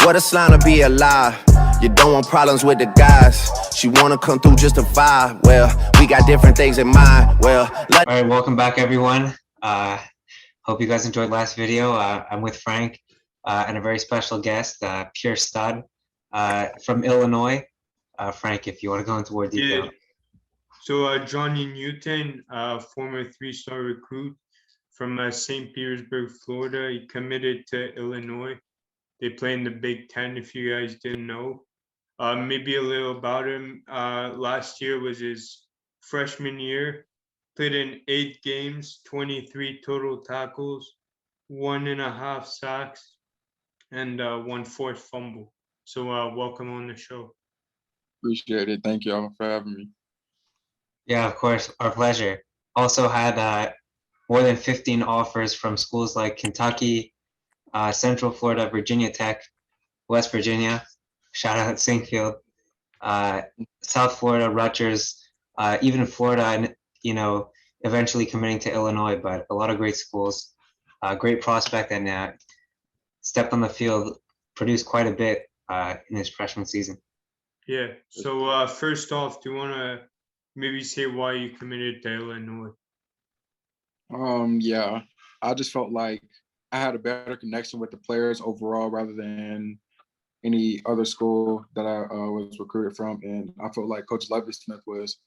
What a slime to be alive. You don't want problems with the guys. She wanna come through just to vibe. Well, we got different things in mind. Well, all right, welcome back, everyone. Hope you guys enjoyed last video. I'm with Frank and a very special guest, Pure Stud from Illinois. Frank, if you want to go into more detail. Yeah. So Johnny Newton, former 3-star recruit from St. Petersburg, Florida. He committed to Illinois. They play in the Big Ten, if you guys didn't know. Maybe a little about him. Last year was his freshman year. Played in 8 games, 23 total tackles, 1.5 sacks, and 1 forced fumble. So welcome on the show. Appreciate it. Thank you for having me. Yeah, of course, our pleasure. Also had more than 15 offers from schools like Kentucky, Central Florida, Virginia Tech, West Virginia, shout out Singfield, South Florida, Rutgers, even Florida, and eventually committing to Illinois. But a lot of great schools, great prospect, and stepped on the field, produced quite a bit in his freshman season. Yeah. So first off, do you want to maybe say why you committed to Illinois? Yeah, I just felt like I had a better connection with the players overall rather than any other school that I was recruited from. And I felt like Coach Lovie-Smith was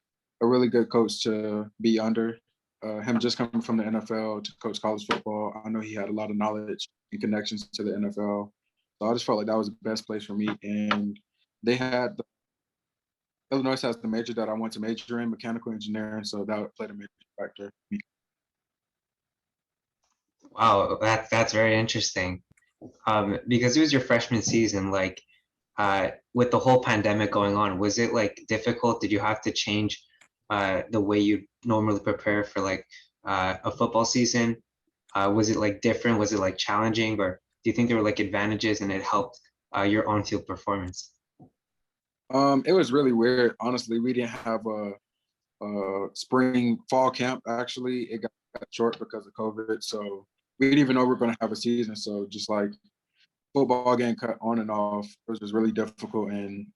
a really good coach to be under. Him just coming from the NFL to coach college football, I know he had a lot of knowledge and connections to the NFL. So I just felt like that was the best place for me. And they had Illinois has the major that I want to major in, mechanical engineering. So that played a major factor. Wow, that's very interesting. Because it was your freshman season, like with the whole pandemic going on, was it like difficult? Did you have to change the way you normally prepare for like a football season? Was it like different? Was it like challenging, or do you think there were like advantages and it helped your on-field performance? It was really weird. Honestly, we didn't have a fall camp. Actually, it got short because of COVID. So we didn't even know we were going to have a season. So just like football getting cut on and off, it was just really difficult. And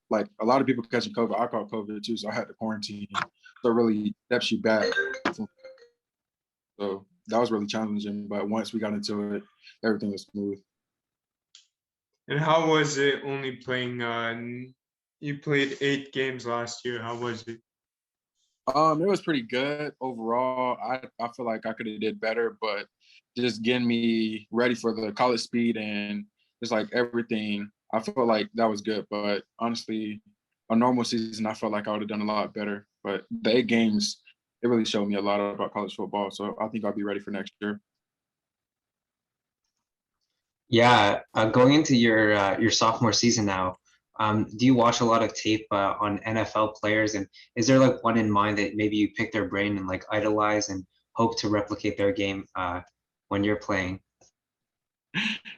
like a lot of people catching COVID, I caught COVID too. So I had to quarantine. So it really steps you back. So that was really challenging. But once we got into it, everything was smooth. And how was it only playing? You played 8 games last year. How was it? It was pretty good overall. I feel like I could have did better, but just getting me ready for the college speed and just like everything, I feel like that was good. But honestly, a normal season, I felt like I would have done a lot better. But the 8 games, it really showed me a lot about college football. So I think I'll be ready for next year. Yeah, going into your sophomore season now, do you watch a lot of tape on NFL players, and is there like one in mind that maybe you pick their brain and like idolize and hope to replicate their game when you're playing?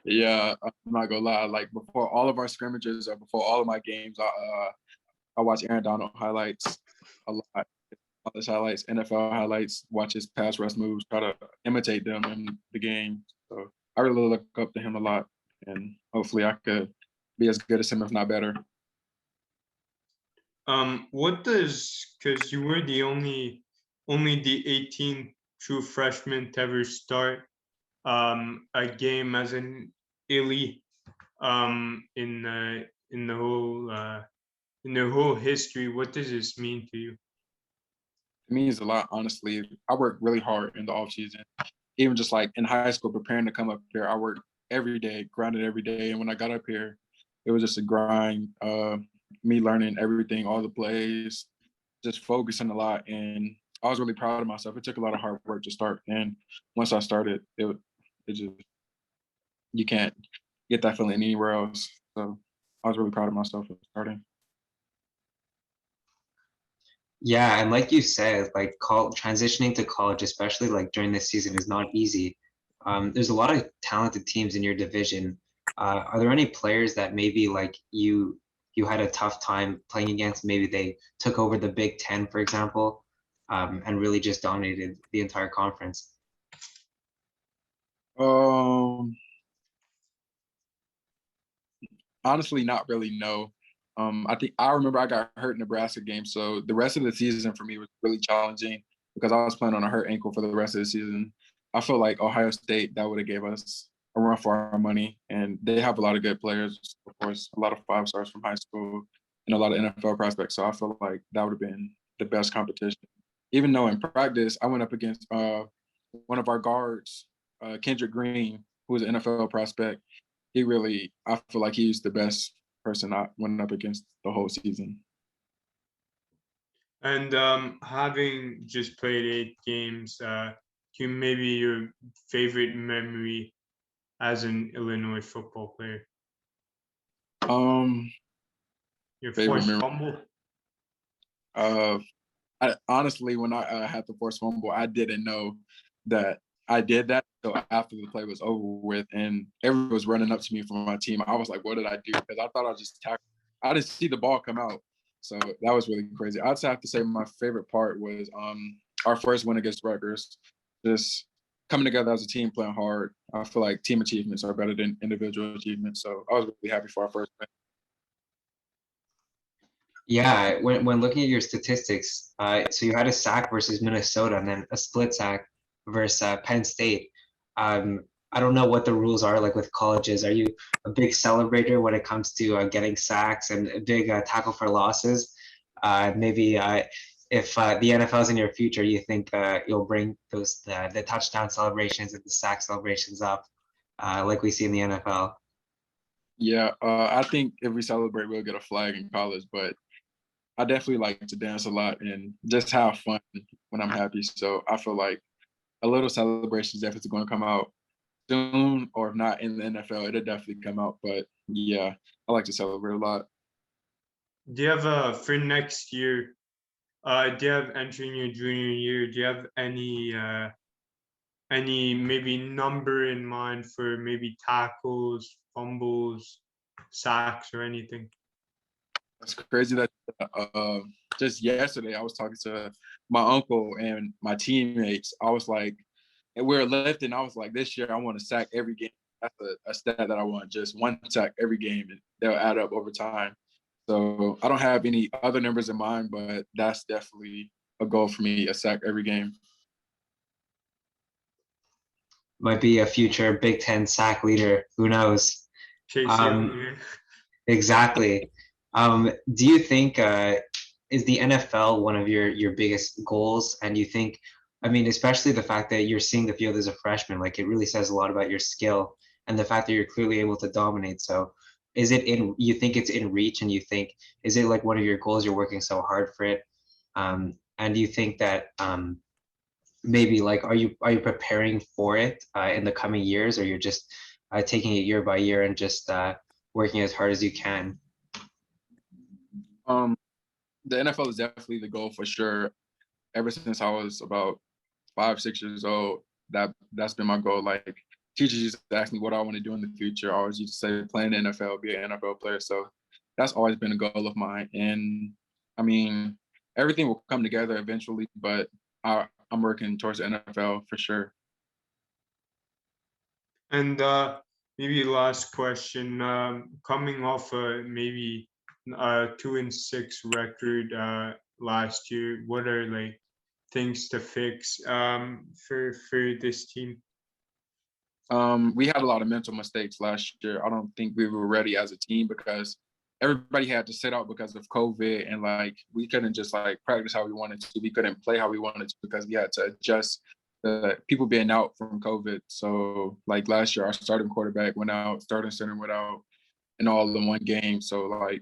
Yeah, I'm not gonna lie. Like before all of our scrimmages or before all of my games, I watch Aaron Donald highlights a lot. College highlights, NFL highlights, watch his pass rush moves, try to imitate them in the game. So I really look up to him a lot, and hopefully I could be as good as him, if not better. Because you were only the 18th true freshman to ever start a game as an elite in the whole history. What does this mean to you? It means a lot, honestly. I worked really hard in the off season, even just like in high school preparing to come up here. I worked every day, grinded every day, and when I got up here, it was just a grind. Me learning everything, all the plays, just focusing a lot, and I was really proud of myself. It took a lot of hard work to start, and once I started, it just you can't get that feeling anywhere else. So I was really proud of myself for starting. Yeah, and like you said, like transitioning to college, especially like during this season, is not easy. There's a lot of talented teams in your division. Are there any players that maybe like you had a tough time playing against? Maybe they took over the Big Ten, for example, and really just dominated the entire conference. Um, Honestly, not really. No. I remember I got hurt in the Nebraska game, so the rest of the season for me was really challenging because I was playing on a hurt ankle for the rest of the season. I feel like Ohio State that would have gave us a run for our money, and they have a lot of good players, of course, a lot of 5 stars from high school, and a lot of NFL prospects. So I feel like that would have been the best competition. Even though in practice I went up against one of our guards, Kendrick Green, who was an NFL prospect. I feel like he's the best person I went up against the whole season. And having just played 8 games, maybe your favorite memory as an Illinois football player? Um, Your favorite forced memory. fumble? Honestly, when I had the forced fumble, I didn't know that I did that until after the play was over with, and everyone was running up to me from my team. I was like, "What did I do?" Because I thought I just tackled. I didn't see the ball come out, so that was really crazy. I'd have to say my favorite part was our first win against Rutgers. Just coming together as a team, playing hard. I feel like team achievements are better than individual achievements, so I was really happy for our first win. Yeah, when looking at your statistics, so you had a sack versus Minnesota and then a split sack versus Penn State. I don't know what the rules are like with colleges. Are you a big celebrator when it comes to getting sacks and a big tackle for losses? Maybe if the NFL's in your future, you think you'll bring the touchdown celebrations and the sack celebrations up like we see in the NFL? Yeah, I think if we celebrate, we'll get a flag in college, but I definitely like to dance a lot and just have fun when I'm happy. So I feel like a little celebration is definitely going to come out soon, or if not in the NFL, it'll definitely come out. But yeah, I like to celebrate a lot. Do you have for next year? Do you have entering your junior year? Do you have any maybe number in mind for maybe tackles, fumbles, sacks, or anything? It's crazy that just yesterday I was talking to my uncle and my teammates. I was like, and we were lifting. I was like, this year I want to sack every game. That's a stat that I want, just one sack every game, and they'll add up over time. So I don't have any other numbers in mind, but that's definitely a goal for me, a sack every game. Might be a future Big Ten sack leader. Who knows? Chase Um, Young. exactly. Do you think is the NFL one of your biggest goals? And you think, I mean, especially the fact that you're seeing the field as a freshman, like it really says a lot about your skill and the fact that you're clearly able to dominate. So, is it in? You think it's in reach, and you think is it like one of your goals? You're working so hard for it, and do you think that maybe like are you preparing for it in the coming years, or you're just taking it year by year and just working as hard as you can? Um, the NFL is definitely the goal for sure. Ever since I was about 5, 6 years old, that's been my goal. Like teachers used to ask me what I want to do in the future. I always used to say playing the NFL, be an NFL player. So that's always been a goal of mine. And I mean, everything will come together eventually, but I'm working towards the NFL for sure. And maybe last question, coming off maybe 2-6 record last year, what are like things to fix for this team? We had a lot of mental mistakes last year. I don't think we were ready as a team because everybody had to sit out because of COVID, and like we couldn't just like practice how we wanted to. We couldn't play how we wanted to because we had to adjust the people being out from COVID. So like last year, our starting quarterback went out, starting center went out, and all in one game. So like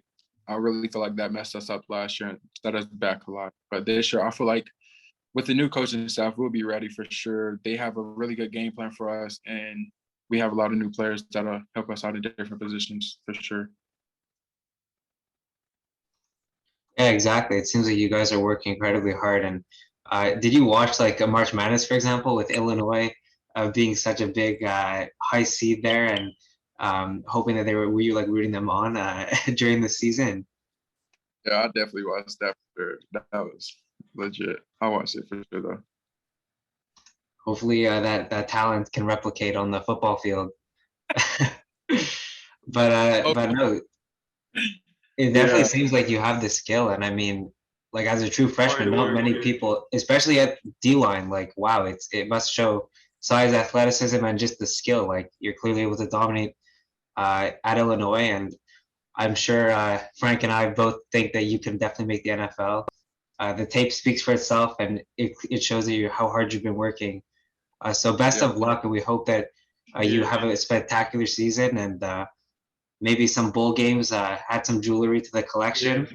I really feel like that messed us up last year and set us back a lot. But this year, I feel like with the new coaching staff, we'll be ready for sure. They have a really good game plan for us, and we have a lot of new players that'll help us out in different positions for sure. Yeah, exactly. It seems like you guys are working incredibly hard. And did you watch like a March Madness, for example, with Illinois being such a big high seed there, and hoping that were you like rooting them on during the season? Yeah, I definitely watched that for sure. That was legit. I watched it for sure though. Hopefully that talent can replicate on the football field. But no, it definitely Yeah. seems like you have the skill, and I mean, like as a true freshman, Hard not work, many yeah. people, especially at D line, like wow, it must show size, athleticism, and just the skill. Like you're clearly able to dominate at Illinois, and I'm sure Frank and I both think that you can definitely make the NFL. The tape speaks for itself, and it shows that how hard you've been working. So best Yeah. of luck, and we hope that you Yeah. have a spectacular season and maybe some bowl games, add some jewelry to the collection.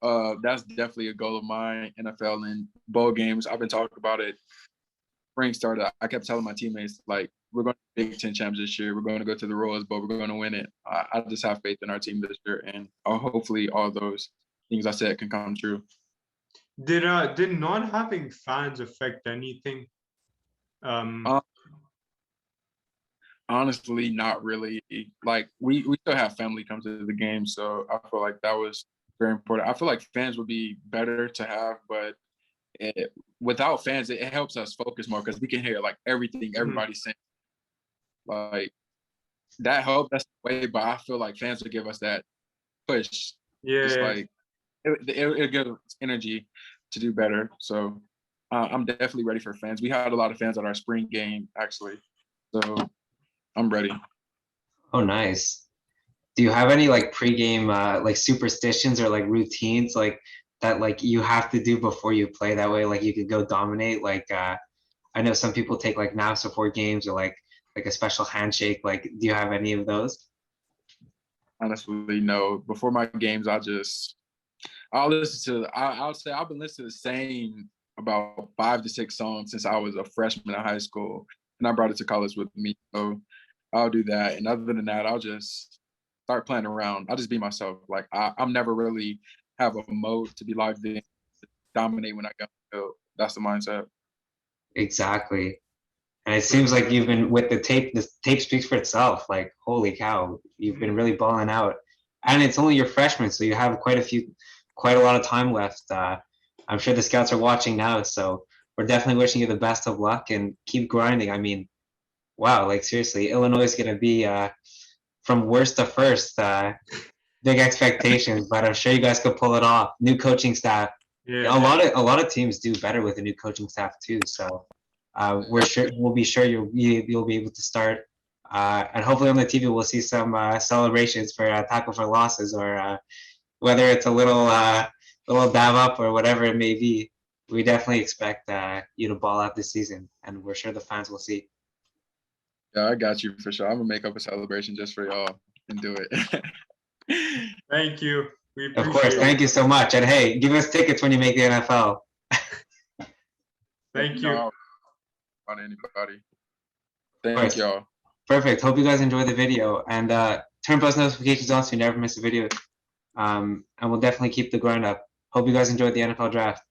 That's definitely a goal of mine. NFL and bowl games. I've been talking about it. Spring started. I kept telling my teammates like, we're going to Big Ten champs this year. We're going to go to the Rose Bowl. We're going to win it. I just have faith in our team this year, and hopefully all those things I said can come true. Did not having fans affect anything? Honestly, not really. Like we still have family come to the game, so I feel like that was very important. I feel like fans would be better to have, but without fans, it helps us focus more because we can hear like everything everybody's saying. Like that helped us way, but I feel like fans would give us that push. Yeah. Just like it gives us energy to do better. So I'm definitely ready for fans. We had a lot of fans at our spring game actually, so I'm ready. Oh, nice. Do you have any like pregame like superstitions or like routines like that like you have to do before you play that way like you could go dominate? Like I know some people take like naps before games or like a special handshake. Like, do you have any of those? Honestly, no. Before my games, I'll listen to I'll say I've been listening to the same about 5 to 6 songs since I was a freshman in high school, and I brought it to college with me. So I'll do that. And other than that, I'll just start playing around. I'll just be myself. Like I'm never really have a mode to be locked in, dominate when I go. So that's the mindset. Exactly. And it seems like you've been with the tape speaks for itself. Like, holy cow, you've been really balling out. And it's only your freshman, so you have quite a lot of time left. I'm sure the scouts are watching now, so we're definitely wishing you the best of luck and keep grinding. I mean, wow, like seriously, Illinois is gonna be from worst to first. Big expectations, but I'm sure you guys could pull it off. New coaching staff. Yeah. A lot of teams do better with a new coaching staff too. So we'll be sure you'll be able to start. And hopefully on the TV we'll see some celebrations for tackle for losses or whether it's a little dab up or whatever it may be. We definitely expect you to ball out this season, and we're sure the fans will see. Yeah, I got you for sure. I'm gonna make up a celebration just for y'all and do it. Thank you. We Of appreciate course, it. thank you so much. And hey, give us tickets when you make the NFL. Thank you. No, on anybody. Thank course. y'all. Perfect. Hope you guys enjoy the video and turn post notifications on so you never miss a video. And we'll definitely keep the grind up. Hope you guys enjoyed the NFL draft.